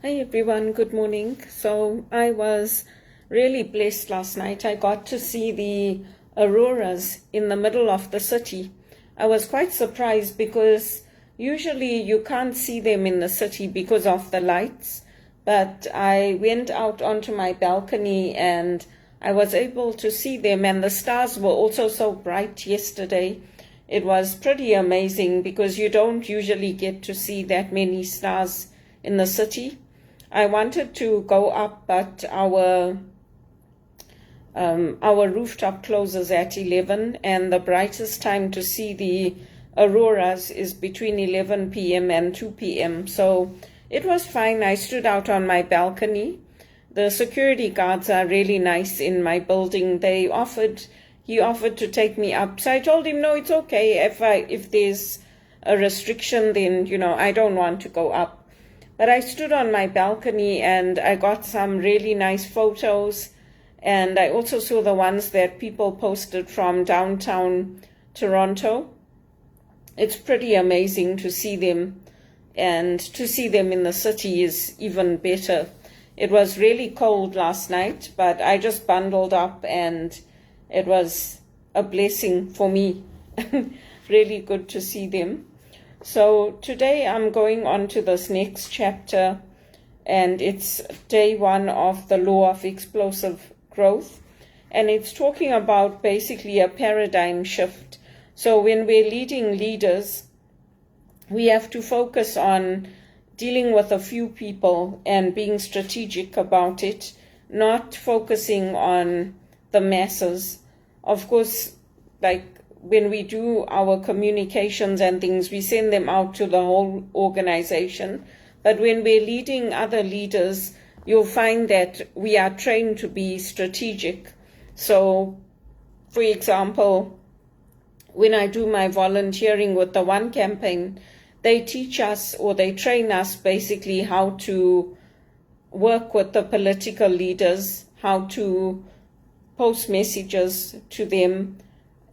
Hi everyone, good morning. So I was really blessed last night. I got to see the auroras in the middle of the city. I was quite surprised because usually you can't see them in the city because of the lights. But I went out onto my balcony and I was able to see them, and the stars were also so bright yesterday. It was pretty amazing because you don't usually get to see that many stars in the city. I wanted to go up, but our rooftop closes at 11, and the brightest time to see the auroras is between 11 p.m. and 2 p.m. So it was fine. I stood out on my balcony. The security guards are really nice in my building. He offered to take me up. So I told him, no, it's okay. If there's a restriction, then, I don't want to go up. But I stood on my balcony and I got some really nice photos. And I also saw the ones that people posted from downtown Toronto. It's pretty amazing to see them. And to see them in the city is even better. It was really cold last night, but I just bundled up and it was a blessing for me. Really good to see them. So today I'm going on to this next chapter, and it's day 1 of the law of explosive growth. And it's talking about basically a paradigm shift. So when we're leading leaders, we have to focus on dealing with a few people and being strategic about it, not focusing on the masses. Of course, like when we do our communications and things, we send them out to the whole organization. But when we're leading other leaders, you'll find that we are trained to be strategic. So, for example, when I do my volunteering with the One Campaign, they teach us, or they train us basically how to work with the political leaders, how to post messages to them,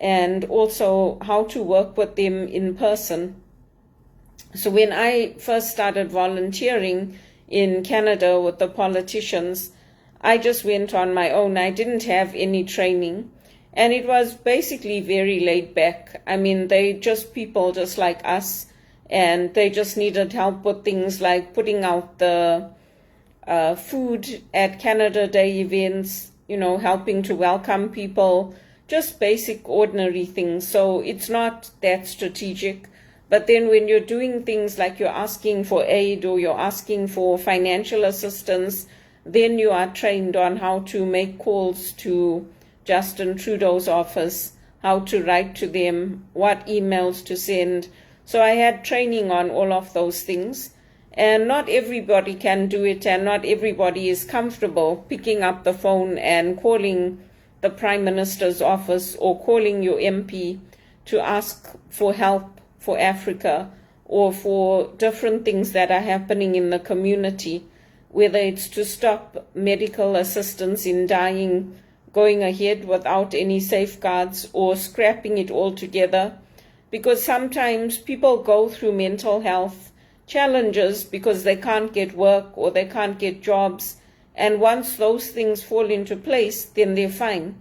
and also how to work with them in person. So when I first started volunteering in Canada with the politicians, I just went on my own. I didn't have any training, and it was basically very laid back. I mean, they just people just like us, and they just needed help with things like putting out the food at Canada Day events, helping to welcome people, just basic ordinary things. So it's not that strategic. But then when you're doing things like you're asking for aid or you're asking for financial assistance, then you are trained on how to make calls to Justin Trudeau's office, how to write to them, what emails to send. So I had training on all of those things. And not everybody can do it, and not everybody is comfortable picking up the phone and calling the Prime Minister's office or calling your MP to ask for help for Africa or for different things that are happening in the community, whether it's to stop medical assistance in dying going ahead without any safeguards, or scrapping it altogether. Because sometimes people go through mental health challenges because they can't get work or they can't get jobs. And once those things fall into place, then they're fine.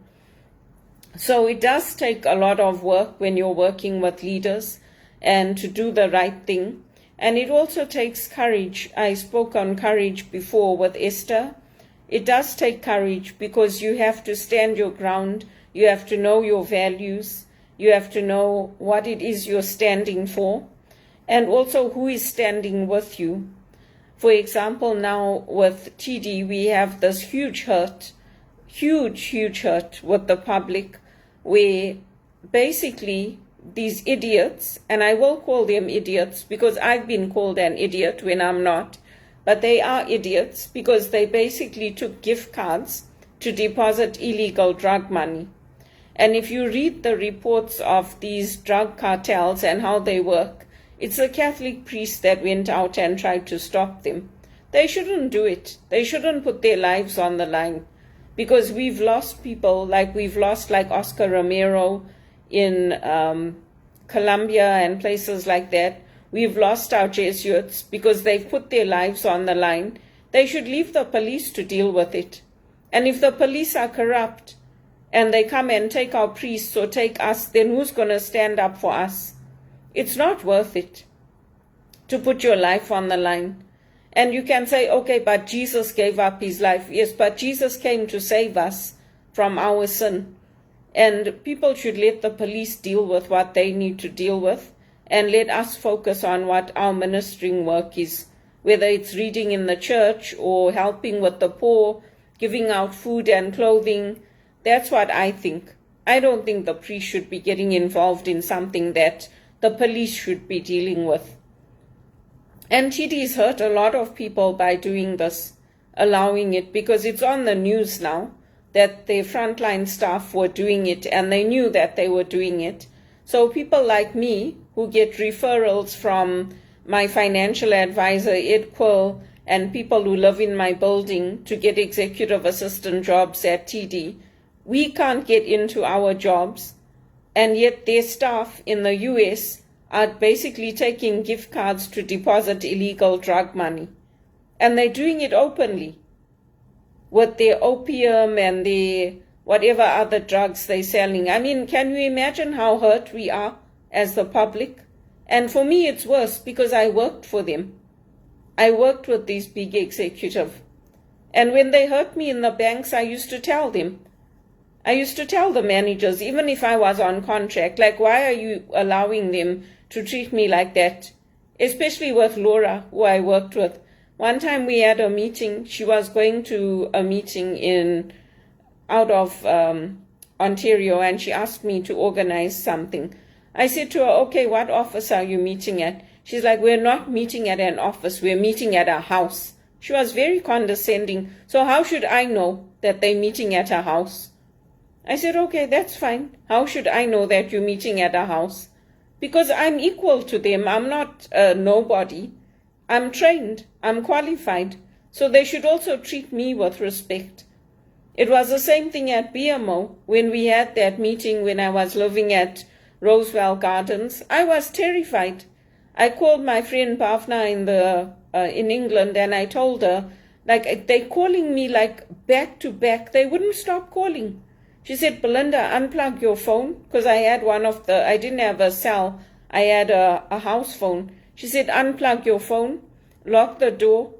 So it does take a lot of work when you're working with leaders and to do the right thing. And it also takes courage. I spoke on courage before with Esther. It does take courage because you have to stand your ground. You have to know your values. You have to know what it is you're standing for, and also who is standing with you. For example, now with TD, we have this huge hurt with the public, where basically these idiots, and I will call them idiots because I've been called an idiot when I'm not, but they are idiots because they basically took gift cards to deposit illegal drug money. And if you read the reports of these drug cartels and how they work, it's a Catholic priest that went out and tried to stop them. They shouldn't do it. They shouldn't put their lives on the line, because we've lost people, we've lost Oscar Romero in Colombia and places like that. We've lost our Jesuits because they've put their lives on the line They should leave the police to deal with it. And if the police are corrupt and they come and take our priests or take us, then who's going to stand up for us? It's not worth it to put your life on the line. And you can say, okay, but Jesus gave up his life. Yes, but Jesus came to save us from our sin. And people should let the police deal with what they need to deal with and let us focus on what our ministering work is, whether it's reading in the church or helping with the poor, giving out food and clothing. That's what I think. I don't think the priest should be getting involved in something that the police should be dealing with. And TD's hurt a lot of people by doing this, allowing it, because it's on the news now that their frontline staff were doing it and they knew that they were doing it. So people like me who get referrals from my financial advisor, Ed Quill, and people who live in my building to get executive assistant jobs at TD, we can't get into our jobs, and yet their staff in the US are basically taking gift cards to deposit illegal drug money. And they're doing it openly with their opium and their whatever other drugs they're selling. I mean, can you imagine how hurt we are as the public? And for me, it's worse because I worked for them. I worked with these big executives. And when they hurt me in the banks, I used to tell them. I used to tell the managers, even if I was on contract, like, why are you allowing them to treat me like that? Especially with Laura, who I worked with. One time we had a meeting. She was going to a meeting out of Ontario, and she asked me to organize something. I said to her, okay, what office are you meeting at? She's like, we're not meeting at an office, we're meeting at a house. She was very condescending. So how should I know that they're meeting at a house? I said, okay, that's fine. How should I know that you're meeting at a house? Because I'm equal to them. I'm not a nobody. I'm trained. I'm qualified. So they should also treat me with respect. It was the same thing at BMO when we had that meeting when I was living at Rosewell Gardens. I was terrified. I called my friend Bhavna in England, and I told her, like, they're calling me like back to back. They wouldn't stop calling. She said, Belinda, unplug your phone, because I had I didn't have a cell, I had a house phone. She said, unplug your phone, lock the door,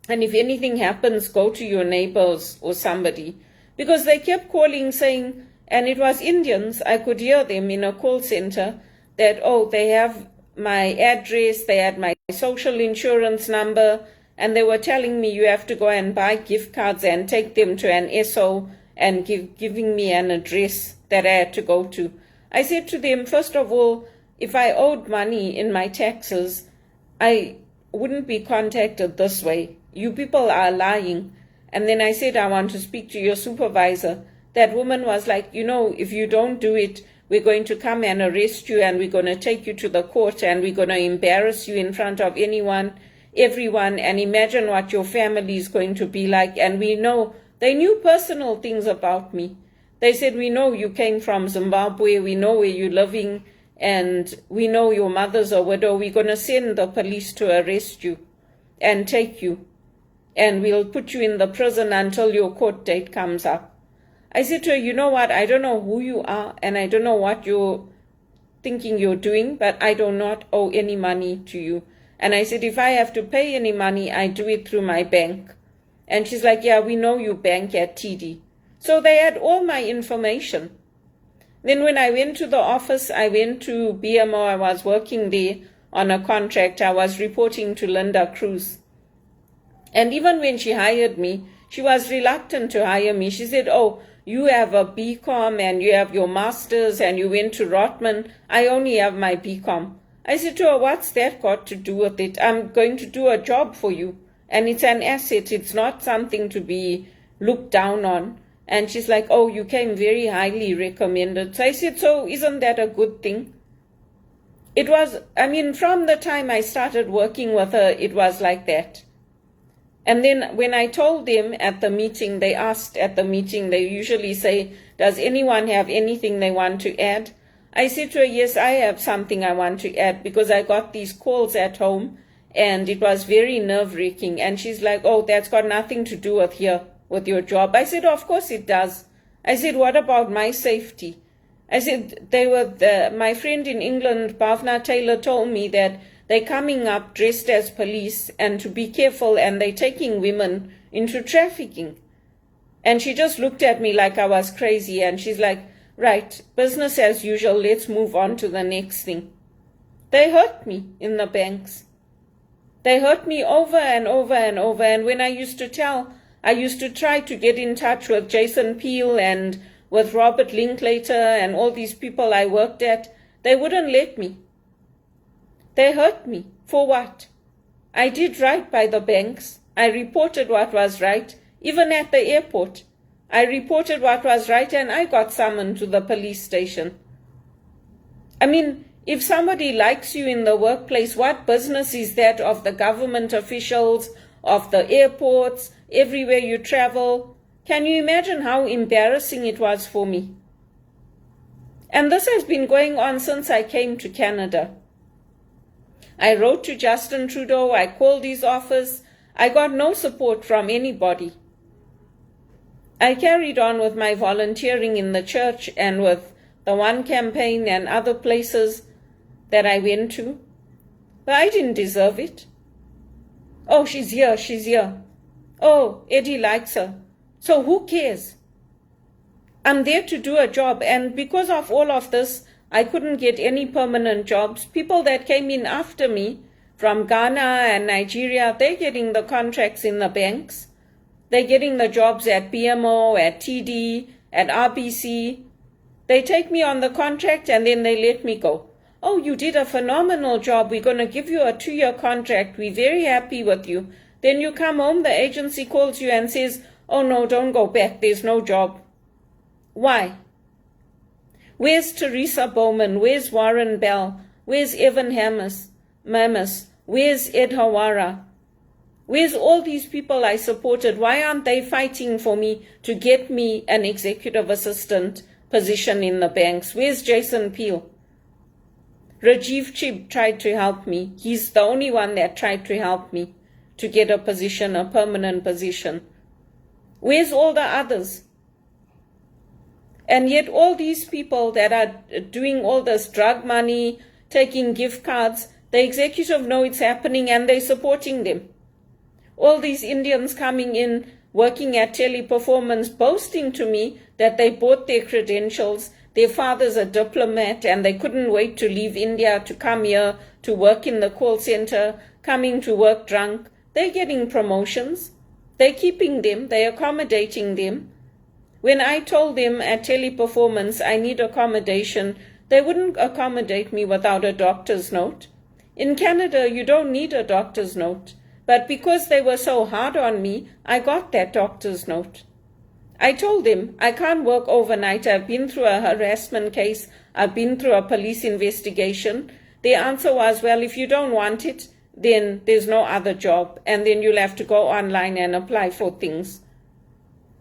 and if anything happens, go to your neighbors or somebody. Because they kept calling saying, and it was Indians, I could hear them in a call center, that, oh, they have my address, they had my social insurance number, and they were telling me you have to go and buy gift cards and take them to an SO and giving me an address that I had to go to. I said to them, first of all, if I owed money in my taxes, I wouldn't be contacted this way. You people are lying. And then I said, I want to speak to your supervisor. That woman was like, if you don't do it, we're going to come and arrest you, and we're going to take you to the court, and we're going to embarrass you in front of everyone, and imagine what your family is going to be like. And we know, they knew personal things about me. They said, we know you came from Zimbabwe, we know where you're living, and we know your mother's a widow. We're going to send the police to arrest you and take you, and we'll put you in the prison until your court date comes up. I said to her, you know what, I don't know who you are, and I don't know what you're thinking you're doing, but I do not owe any money to you. And I said, if I have to pay any money, I do it through my bank. And she's like, yeah, we know you bank at TD. So they had all my information. Then when I went to the office, I went to BMO, I was working there on a contract. I was reporting to Linda Cruz. And even when she hired me, she was reluctant to hire me. She said, oh, you have a BCom and you have your master's and you went to Rotman. I only have my BCom. I said to her, what's that got to do with it? I'm going to do a job for you. And it's an asset. It's not something to be looked down on. And she's like, oh, you came very highly recommended. So I said, so isn't that a good thing? It was, from the time I started working with her, it was like that. And then when I told them at the meeting, they asked at the meeting, they usually say, does anyone have anything they want to add? I said to her, yes, I have something I want to add, because I got these calls at home and it was very nerve-wracking. And she's like, oh, that's got nothing to do with your job. I said, of course it does. I said, what about my safety? I said, my friend in England, Bhavna Taylor, told me that they're coming up dressed as police and to be careful, and they're taking women into trafficking. And she just looked at me like I was crazy, and she's like, right, business as usual, let's move on to the next thing. They hurt me in the banks. They hurt me over and over and over, and when I used to try to get in touch with Jason Peel and with Robert Linklater and all these people I worked at, they wouldn't let me. They hurt me. For what? I did right by the banks. I reported what was right, even at the airport. I reported what was right, and I got summoned to the police station. I mean, if somebody likes you in the workplace, what business is that of the government officials, of the airports, everywhere you travel? Can you imagine how embarrassing it was for me? And this has been going on since I came to Canada. I wrote to Justin Trudeau, I called his office, I got no support from anybody. I carried on with my volunteering in the church and with the One campaign and other places that I went to, but I didn't deserve it. Oh, she's here. Oh, Eddie likes her. So who cares? I'm there to do a job, and because of all of this, I couldn't get any permanent jobs. People that came in after me from Ghana and Nigeria, they're getting the contracts in the banks. They're getting the jobs at BMO, at TD, at RBC. They take me on the contract and then they let me go. Oh, you did a phenomenal job. We're going to give you a 2-year contract. We're very happy with you. Then you come home, the agency calls you and says, oh no, don't go back. There's no job. Why? Where's Teresa Bowman? Where's Warren Bell? Where's Evan Mamis? Where's Ed Hawara? Where's all these people I supported? Why aren't they fighting for me to get me an executive assistant position in the banks? Where's Jason Peel? Rajiv Chib tried to help me. He's the only one that tried to help me to get a position, a permanent position. Where's all the others? And yet all these people that are doing all this drug money, taking gift cards, the executive know it's happening and they're supporting them. All these Indians coming in, working at Teleperformance, boasting to me that they bought their credentials, their father's a diplomat and they couldn't wait to leave India to come here to work in the call center, coming to work drunk. They're getting promotions. They're keeping them. They're accommodating them. When I told them at Teleperformance I need accommodation, they wouldn't accommodate me without a doctor's note. In Canada, you don't need a doctor's note. But because they were so hard on me, I got that doctor's note. I told them I can't work overnight. I've been through a harassment case. I've been through a police investigation. Their answer was, well, if you don't want it, then there's no other job. And then you'll have to go online and apply for things.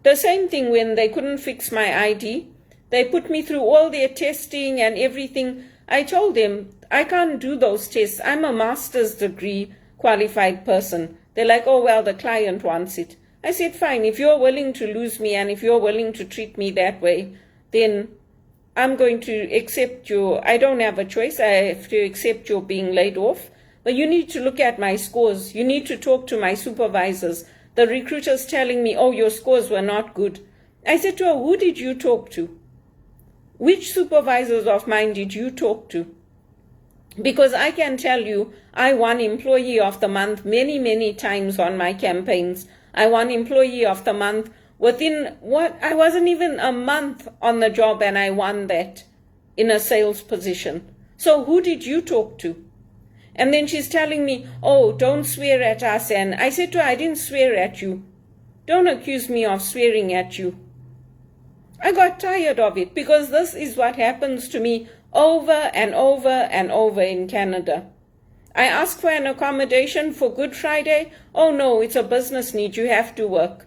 The same thing when they couldn't fix my ID. They put me through all their testing and everything. I told them I can't do those tests. I'm a master's degree qualified person. They're like, oh, well, the client wants it. I said, fine, if you're willing to lose me and if you're willing to treat me that way, then I'm going to accept I don't have a choice. I have to accept you're being laid off. But you need to look at my scores. You need to talk to my supervisors. The recruiter's telling me, oh, your scores were not good. I said to her, who did you talk to? Which supervisors of mine did you talk to? Because I can tell you, I won Employee of the Month many, many times on my campaigns. I won Employee of the Month within I wasn't even a month on the job and I won that in a sales position. So who did you talk to? And then she's telling me, oh, don't swear at us. And I said to her, I didn't swear at you. Don't accuse me of swearing at you. I got tired of it because this is what happens to me over and over and over in Canada. I ask for an accommodation for Good Friday. Oh no, it's a business need. You have to work.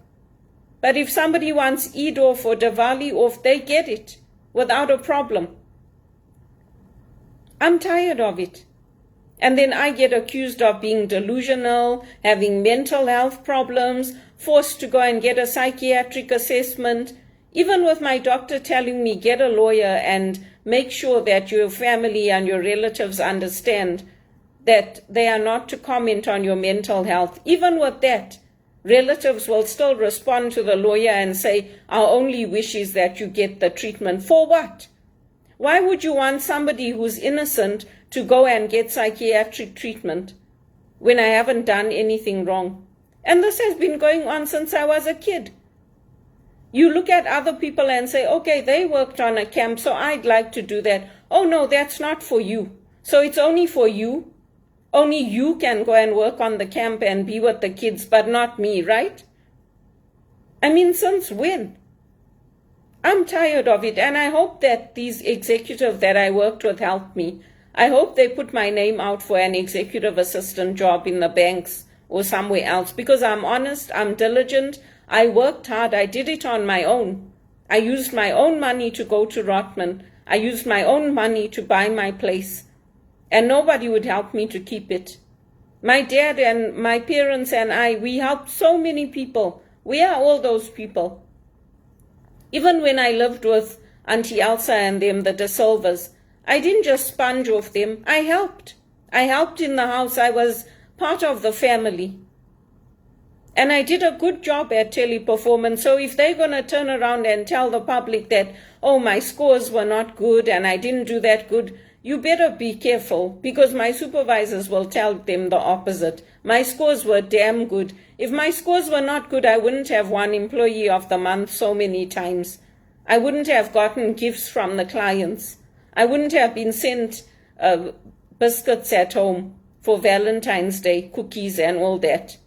But if somebody wants Eid off or Diwali off, they get it without a problem. I'm tired of it. And then I get accused of being delusional, having mental health problems, forced to go and get a psychiatric assessment, even with my doctor telling me, get a lawyer and make sure that your family and your relatives understand that they are not to comment on your mental health. Even with that, relatives will still respond to the lawyer and say, our only wish is that you get the treatment. For what? Why would you want somebody who's innocent to go and get psychiatric treatment when I haven't done anything wrong? And this has been going on since I was a kid. You look at other people and say, okay, they worked on a camp, so I'd like to do that. Oh no, that's not for you. So it's only for you. Only you can go and work on the camp and be with the kids, but not me, right? I mean, since when? I'm tired of it, and I hope that these executives that I worked with helped me. I hope they put my name out for an executive assistant job in the banks or somewhere else, because I'm honest, I'm diligent, I worked hard, I did it on my own. I used my own money to go to Rotman. I used my own money to buy my place, and nobody would help me to keep it. My dad and my parents and I, we helped so many people. We are all those people. Even when I lived with Auntie Elsa and them, the De Silvas, I didn't just sponge off them. I helped. I helped in the house. I was part of the family. And I did a good job at Teleperformance. So if they're going to turn around and tell the public that, oh, my scores were not good and I didn't do that good, you better be careful, because my supervisors will tell them the opposite. My scores were damn good. If my scores were not good, I wouldn't have won Employee of the Month so many times. I wouldn't have gotten gifts from the clients. I wouldn't have been sent biscuits at home for Valentine's Day, cookies and all that.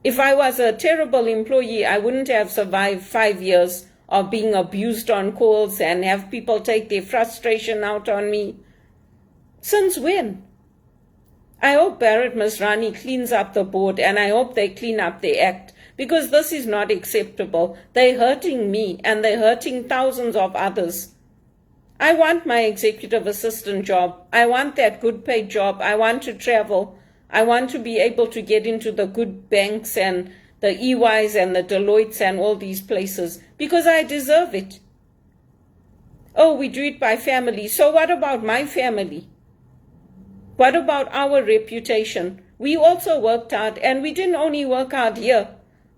If I was a terrible employee, I wouldn't have survived 5 years of being abused on calls and have people take their frustration out on me. Since when? I hope Bharat Masrani cleans up the board, and I hope they clean up their act, because this is not acceptable. They're hurting me and they're hurting thousands of others. I want my executive assistant job. I want that good paid job. I want to travel. I want to be able to get into the good banks and the EYs and the Deloittes and all these places, because I deserve it. Oh, we do it by family. So what about my family? What about our reputation? We also worked hard, and we didn't only work hard here.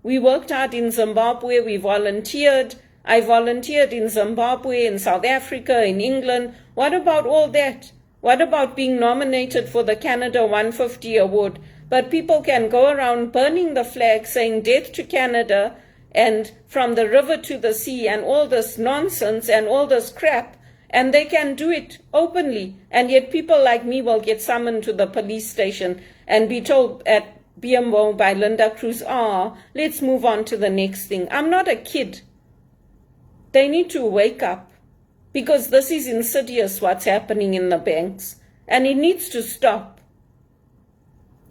We worked hard in Zimbabwe. We volunteered. I volunteered in Zimbabwe, in South Africa, in England. What about all that? What about being nominated for the Canada 150 award? But people can go around burning the flag, saying death to Canada and from the river to the sea and all this nonsense and all this crap, and they can do it openly. And yet people like me will get summoned to the police station and be told at BMO by Linda Cruz, let's move on to the next thing. I'm not a kid. They need to wake up, because this is insidious what's happening in the banks, and it needs to stop.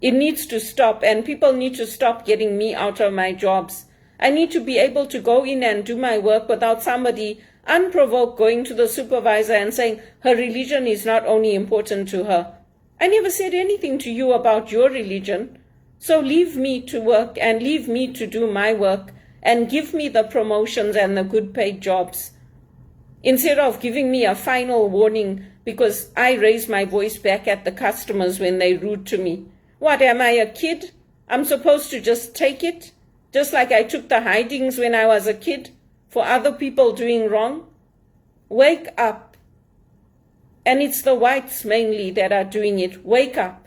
It needs to stop, and people need to stop getting me out of my jobs. I need to be able to go in and do my work without somebody unprovoked going to the supervisor and saying her religion is not only important to her. I never said anything to you about your religion. So leave me to work and leave me to do my work and give me the promotions and the good paid jobs, instead of giving me a final warning because I raise my voice back at the customers when they're rude to me. What, am I a kid? I'm supposed to just take it? Just like I took the hidings when I was a kid for other people doing wrong? Wake up. And it's the whites mainly that are doing it. Wake up.